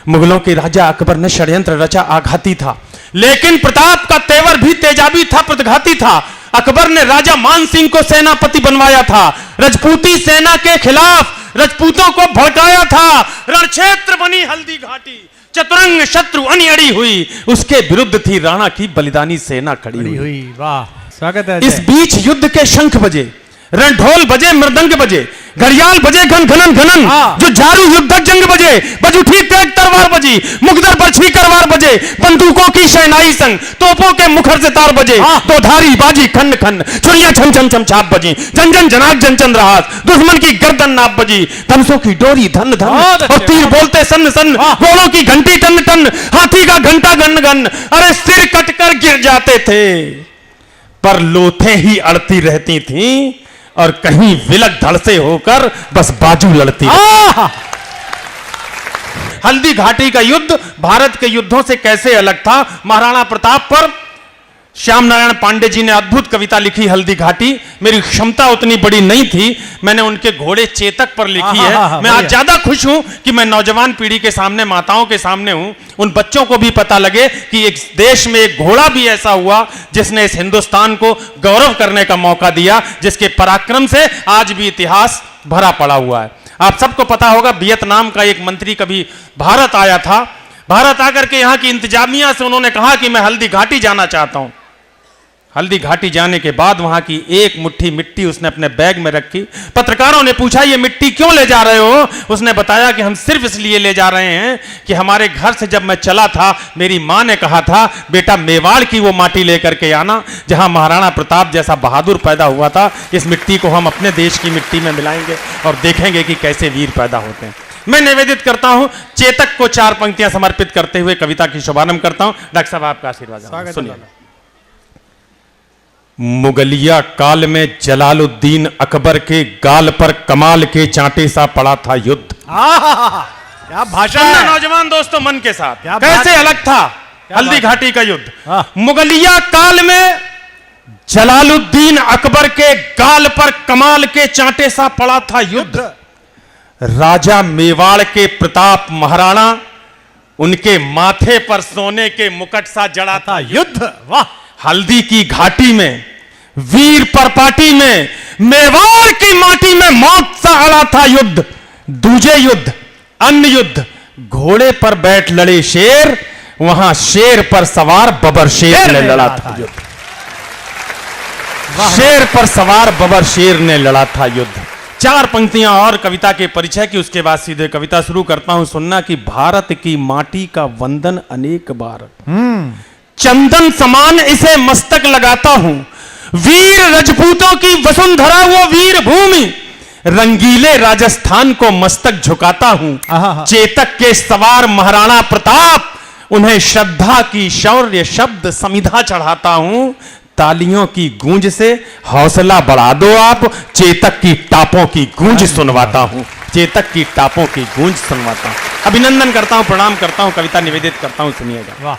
मुगलों के राजा अकबर ने षड्यंत्र रचा, आघाती था, लेकिन प्रताप का तेवर भी तेजाबी था, प्रतिघाती था। अकबर ने राजा मान सिंह को सेनापति बनवाया था, रजपूती सेना के खिलाफ रजपूतों को भड़काया था। रणक्षेत्र बनी हल्दी घाटी, चतुरंग शत्रु अनियड़ी हुई, उसके विरुद्ध थी राणा की बलिदानी सेना खड़ी हुई। वाह, स्वागत है। इस बीच युद्ध के शंख बजे, रणढोल बजे, मृदंग बजे, घड़ियाल बजे, घन घनन घनन, जो झारू युद्धक जंग बजे, बज उठी तेज तरवार बजी, मुखदर पर छीकर वार बजे, बंदूकों की शहनाई संग, तोपों के मुखर से तार बजे, तो धारी बाजी खंड खंड, छुरियां छम छम छम छाप बजी, जन जन जनाक जन चन रहास, दुश्मन की गर्दन नाप बजी, धनुषों की डोरी धन धन, और तीर बोलते सन सन, घोड़ों की घंटी टन टन, हाथी का घंटा गन गन, अरे सिर कटकर गिर जाते थे, पर लोथें ही अड़ती रहती थीं, और कहीं विलक धड़ से होकर बस बाजू लड़ती। हल्दी घाटी का युद्ध भारत के युद्धों से कैसे अलग था? महाराणा प्रताप पर श्याम नारायण पांडे जी ने अद्भुत कविता लिखी, हल्दी घाटी। मेरी क्षमता उतनी बड़ी नहीं थी, मैंने उनके घोड़े चेतक पर लिखी है। मैं आज ज्यादा खुश हूं कि मैं नौजवान पीढ़ी के सामने, माताओं के सामने हूं। उन बच्चों को भी पता लगे कि एक देश में एक घोड़ा भी ऐसा हुआ जिसने इस हिंदुस्तान को गौरव करने का मौका दिया, जिसके पराक्रम से आज भी इतिहास भरा पड़ा हुआ है। आप सबको पता होगा, वियतनाम का एक मंत्री कभी भारत आया था। भारत आकर के यहाँ की इंतजामिया से उन्होंने कहा कि मैं हल्दी घाटी जाना चाहता हूं। हल्दी घाटी जाने के बाद वहां की एक मुट्ठी मिट्टी उसने अपने बैग में रखी। पत्रकारों ने पूछा, ये मिट्टी क्यों ले जा रहे हो? उसने बताया कि हम सिर्फ इसलिए ले जा रहे हैं कि हमारे घर से जब मैं चला था, मेरी मां ने कहा था, बेटा मेवाड़ की वो माटी लेकर के आना जहां महाराणा प्रताप जैसा बहादुर पैदा हुआ था। इस मिट्टी को हम अपने देश की मिट्टी में मिलाएंगे और देखेंगे कि कैसे वीर पैदा होते हैं। मैं निवेदित करता हूं, चेतक को 4 पंक्तियां समर्पित करते हुए कविता की शुभारंभ करता हूं। डॉक्टर साहब, आपका आशीर्वाद सुनिए। मुगलिया काल में जलालुद्दीन अकबर के गाल पर कमाल के चांटे सा पड़ा था युद्ध। क्या भाषा है नौजवान दोस्तों, मन के साथ कैसे अलग था हल्दी घाटी का युद्ध। मुगलिया काल में जलालुद्दीन अकबर के गाल पर कमाल के चांटे सा पड़ा था युद्ध। राजा मेवाड़ के प्रताप महाराणा, उनके माथे पर सोने के मुकुट सा जड़ा था युद्ध। वाह, हल्दी की घाटी में, वीर परपाटी में, मेवाड़ की माटी में मौत सा अड़ा था युद्ध। दूजे युद्ध, अन्य युद्ध, घोड़े पर बैठ लड़े शेर, वहां शेर पर सवार बबर शेर ने लड़ा था युद्ध। शेर पर सवार बबर शेर ने लड़ा था युद्ध। 4 पंक्तियां और कविता के परिचय की, उसके बाद सीधे कविता शुरू करता हूं। सुनना कि भारत की माटी का वंदन अनेक बार, चंदन समान इसे मस्तक लगाता हूं। वीर रजपूतों की वसुंधरा वो वीर भूमि, रंगीले राजस्थान को मस्तक झुकाता हूं। चेतक के सवार महाराणा प्रताप, उन्हें श्रद्धा की शौर्य शब्द समिधा चढ़ाता हूं। तालियों की गूंज से हौसला बढ़ा दो आप, चेतक की टापों की गूंज सुनवाता हूं। चेतक की टापों की गूंज सुनवाता हूं। अभिनंदन करता हूं, प्रणाम करता हूं, कविता निवेदित करता हूं, सुनिएगा। वाह।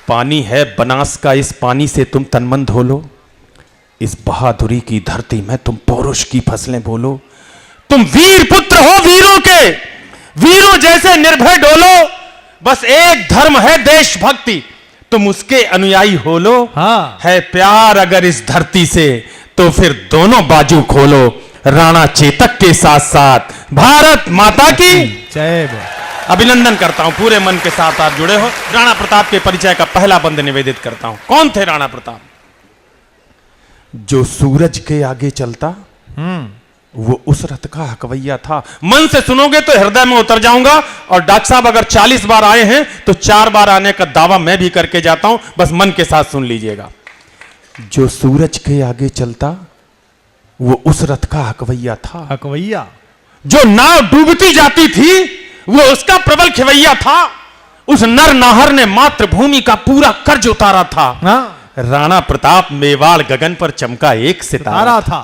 पानी है बनास का, इस पानी से तुम तन मन धो लो। इस बहादुरी की धरती में तुम पौरुष की फसलें बोलो। तुम वीर पुत्र हो वीरों के, वीरों जैसे निर्भय डोलो। बस एक धर्म है देशभक्ति, तुम उसके अनुयायी हो लो। है प्यार अगर इस धरती से, तो फिर दोनों बाजू खोलो। राणा चेतक के साथ साथ भारत माता की जय। अभिनंदन करता हूं, पूरे मन के साथ आप जुड़े हो। राणा प्रताप के परिचय का पहला बंद निवेदित करता हूं। कौन थे राणा प्रताप? जो सूरज के आगे चलता, वो उस रथ का हकवैया था। मन से सुनोगे तो हृदय में उतर जाऊंगा। और डॉक्टर साहब अगर 40 बार आए हैं तो 4 बार आने का दावा मैं भी करके जाता हूं, बस मन के साथ सुन लीजिएगा। जो सूरज के आगे चलता, वो उस रथ का हकवैया था। हकवैया, जो नाव डूबती जाती थी, वो उसका प्रबल खिवैया था। उस नर नाहर ने मातृभूमि का पूरा कर्ज उतारा था। राणा प्रताप मेवाड़ गगन पर चमका एक सितारा था।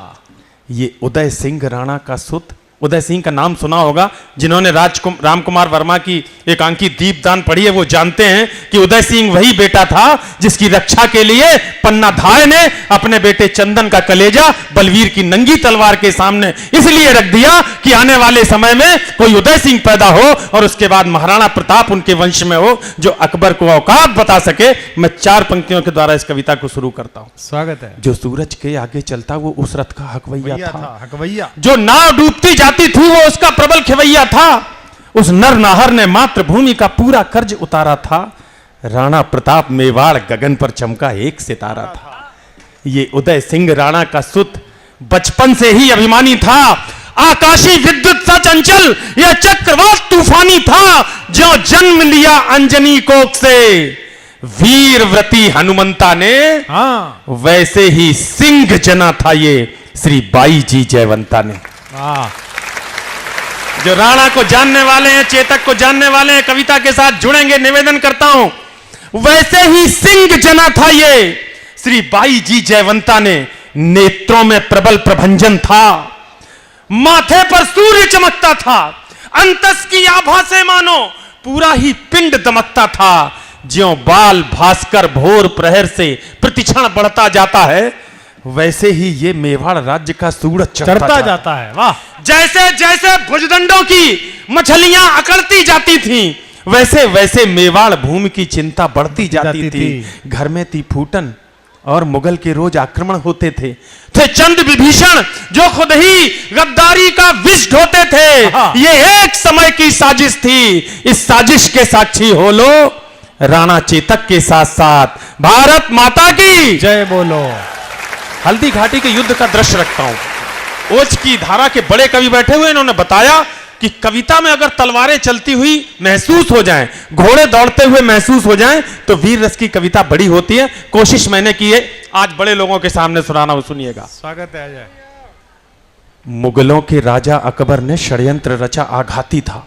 ये उदय सिंह राणा का सुत उदय सिंह का नाम सुना होगा। जिन्होंने राम कुमार वर्मा की एकांकी दीपदान पढ़ी है वो जानते हैं कि उदय सिंह वही बेटा था जिसकी रक्षा के लिए पन्नाधाय ने अपने बेटे चंदन का कलेजा बलवीर की नंगी तलवार के सामने इसलिए रख दिया कि आने वाले समय में कोई उदय सिंह पैदा हो और उसके बाद महाराणा प्रताप उनके वंश में हो जो अकबर को औकात बता सके। मैं 4 पंक्तियों के द्वारा इस कविता को शुरू करता हूं। स्वागत है। जो सूरज के आगे चलता वो उस रथ का हकवैया था, हकवैया। जो नाव डूबती जाती थी वो उसका प्रबल खिवैया था। उस नर नाहर ने मातृभूमि का पूरा कर्ज उतारा था। राणा प्रताप मेवाड़ गगन पर चमका एक सितारा था। ये उदय सिंह राणा का सुत बचपन से ही अभिमानी था। आकाशी विद्युत सा चंचल यह चक्रवात तूफानी था। जो जन्म लिया अंजनी कोख से वीरव्रती हनुमंता ने, वैसे ही सिंह जना था ये श्री बाई जी जयवंता ने। जो राणा को जानने वाले हैं, चेतक को जानने वाले हैं, कविता के साथ जुड़ेंगे, निवेदन करता हूं, वैसे ही सिंह जना था ये श्री बाई जी जयवंता ने। नेत्रों में प्रबल प्रभंजन था, माथे पर सूर्य चमकता था, अंतस की आभा से मानो पूरा ही पिंड दमकता था। ज्यों बाल भास्कर भोर प्रहर से प्रतिक्षण बढ़ता जाता है, वैसे ही ये मेवाड़ राज्य का सूरज चढ़ता जाता है। वाह! जैसे जैसे भुजदंडों की मछलियां अकड़ती जाती थीं, वैसे वैसे मेवाड़ भूमि की चिंता बढ़ती जाती थी। घर में थी फूटन और मुगल के रोज आक्रमण होते थे चंद विभीषण जो खुद ही गद्दारी का विष ढोते थे। ये एक समय की साजिश थी। इस साजिश के साक्षी हो लो राणा चेतक के साथ साथ भारत माता की जय बोलो। हल्दी घाटी के युद्ध का दृश्य रखता हूं। ओज की धारा के बड़े कवि बैठे हुए, इन्होंने बताया कि कविता में अगर तलवारें चलती हुई महसूस हो जाएं, घोड़े दौड़ते हुए महसूस हो जाएं, तो वीर रस की कविता बड़ी होती है। कोशिश मैंने की है आज बड़े लोगों के सामने सुनाना, वो सुनिएगा। स्वागत है अजय। मुगलों के राजा अकबर ने षड्यंत्र रचा, आघाती था।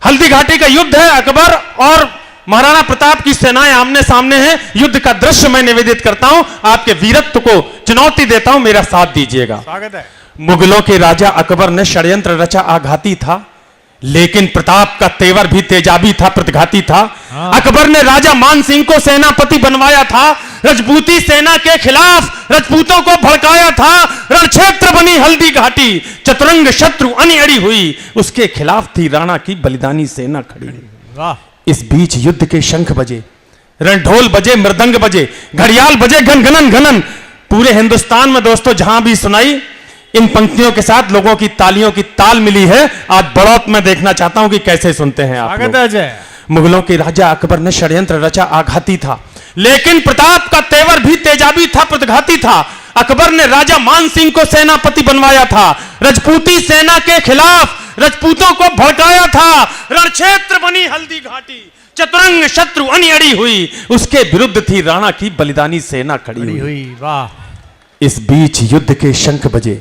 हल्दी घाटी का युद्ध है, अकबर और महाराणा प्रताप की सेनाएं आमने सामने हैं। युद्ध का दृश्य मैं निवेदित करता हूं, आपके वीरत्व को चुनौती देता हूं, मेरा साथ दीजिएगा। स्वागत है। मुगलों के राजा अकबर ने षड्यंत्र रचा, आघाती था, लेकिन प्रताप का तेवर भी तेजाबी था, प्रतिघाती था। अकबर ने राजा मान सिंह को सेनापति बनवाया था, रजपूती सेना के खिलाफ राजपूतों को भड़काया था। रणक्षेत्र बनी हल्दी घाटी, चतुरंग शत्रु अनिअड़ी हुई, उसके खिलाफ थी राणा की बलिदानी सेना खड़ी। वाह! इस बीच युद्ध के शंख बजे, रणढोल बजे, मृदंग बजे, घड़ियाल बजे, घन घनन घनन। पूरे हिंदुस्तान में दोस्तों जहां भी सुनाई, इन पंक्तियों के साथ लोगों की तालियों की ताल मिली है। आज बड़ौत में देखना चाहता हूं कि कैसे सुनते हैं आप लोग। मुगलों के राजा अकबर ने षड्यंत्र रचा, आघाती था, लेकिन प्रताप का तेवर भी तेजाबी था, प्रतिघाती था। अकबर ने राजा मान सिंह को सेनापति बनवाया था, रजपूती सेना के खिलाफ राजपूतों को भड़काया था। रणक्षेत्र बनी हल्दी घाटी, चतुरंग शत्रु अनिअड़ी हुई, उसके विरुद्ध थी राणा की बलिदानी सेना खड़ी हुई। वाह! इस बीच युद्ध के शंख बजे।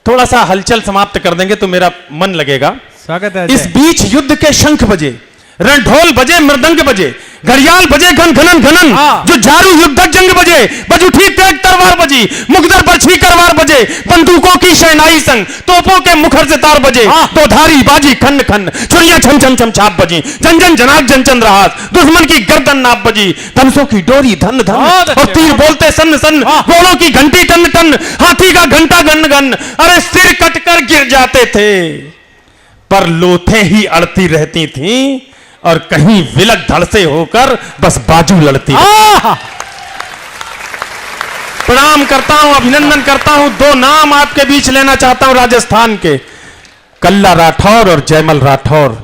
थोड़ा सा हलचल समाप्त कर देंगे तो मेरा मन लगेगा। स्वागत है। इस बीच युद्ध के शंख बजे, रणढोल बजे, मृदंग बजे, घड़ियाल बजे, घन घनन घनन। जो झारू युद्ध जंग बजे, बज उठी तेज तलवार बजी, मुखदर बरछी करवार बजे, बंदूकों की शहनाई संग, तोपों के मुखर से तार बजे, दो धारी बाजी खंड खंड, छुरियां छम छम छम छाप बजी, जन जन जनाक जन चंद्र हाथ, दुश्मन की गर्दन नाप बजी, धनुषों की डोरी धन धन, और तीर बोलते सन सन, घोड़ों की घंटी टन टन, हाथी का घंटा गन गन। अरे सिर कटकर गिर जाते थे, पर लोथें ही अड़ती रहती थीं, और कहीं विलक धड़ से होकर बस बाजू लड़ती। प्रणाम करता हूं, अभिनंदन करता हूं। 2 नाम आपके बीच लेना चाहता हूं राजस्थान के, कल्ला राठौर और जयमल राठौर।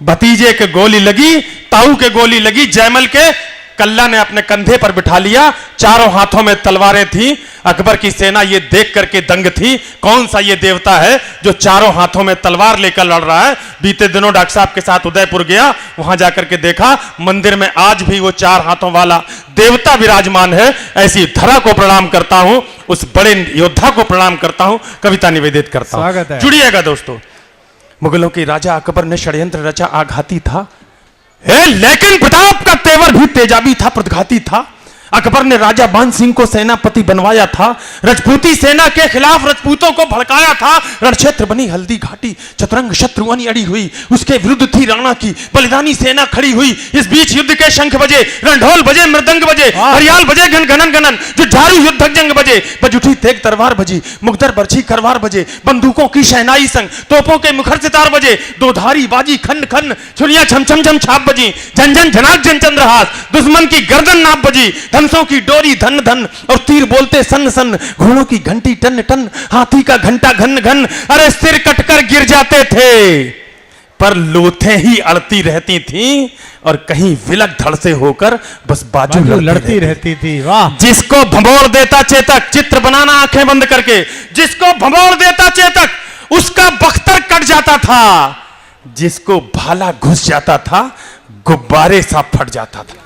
भतीजे के गोली लगी, ताऊ के गोली लगी, जयमल के कल्ला ने अपने कंधे पर बिठा लिया। चारों हाथों में तलवारें थी। अकबर की सेना ये देख करके दंग थी, कौन सा ये देवता है जो चारों हाथों में तलवार लेकर लड़ रहा है। बीते दिनों डॉक्टर साहब के साथ उदयपुर गया, वहां जाकर के देखा मंदिर में आज भी वो 4 हाथों वाला देवता विराजमान है। ऐसी धरा को प्रणाम करता हूं, उस बड़े योद्धा को प्रणाम करता हूं, कविता निवेदित करता हूं। जुड़िएगा दोस्तों। मुगलों के राजा अकबर ने षड्यंत्र रचा, आघाती था, लेकिन प्रताप का तेवर भी तेजाबी था, प्रतिघाती था। अकबर ने राजा बान सिंह को सेनापति बनवाया था, रजपूती सेना के खिलाफ रजपूतों को भड़काया था। रणक्षेत्र बनी हल्दी घाटी, चतुरंग शत्रुआनी अड़ी हुई, उसके विरुद्ध थी राणा की बलिदानी सेना खड़ी हुई। इस बीच युद्ध के शंख बजे, रणढोल बजे, मृदंग बजे, हरियाल बजे, घन घनन घनन, जो झारू युद्धक जंग बजे, बज उठी तेग तलवार बजी, मुगदर बरछी करवार बजे, बंदूकों की शहनाई संग, तोपों के मुखर सितार बजे, दो धारी बाजी खन खन, छुरियां छम छम छम छाप बजी, झन झन झनाक झन चंद्रहास, दुश्मन की गर्दन नाप बजी, धनुषों की डोरी धन धन और तीर बोलते सन सन, घोड़ों की घंटी टन टन, हाथी का घंटा घन घन। अरे सिर कटकर गिर जाते थे पर लोथें ही अड़ती रहती थीं और कहीं विलक धड़ से होकर बस बाजू लड़ती रहती थी। वाह, जिसको भंबोड़ देता चेतक, चित्र बनाना आंखें बंद करके, जिसको भंबोड़ देता चेतक उसका बख्तर कट जाता था, जिसको भाला घुस जाता था गुब्बारे सा फट जाता था।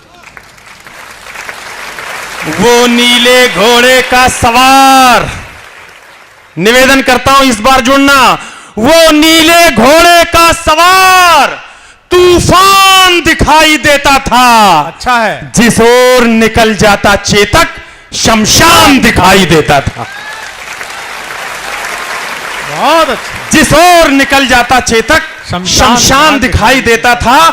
वो नीले घोड़े का सवार, निवेदन करता हूं इस बार जुड़ना, वो नीले घोड़े का सवार तूफान दिखाई देता था। अच्छा है। जिस ओर निकल जाता चेतक शमशान दिखाई देता था। बहुत अच्छा। जिस ओर निकल जाता चेतक शमशान दिखाई देता था।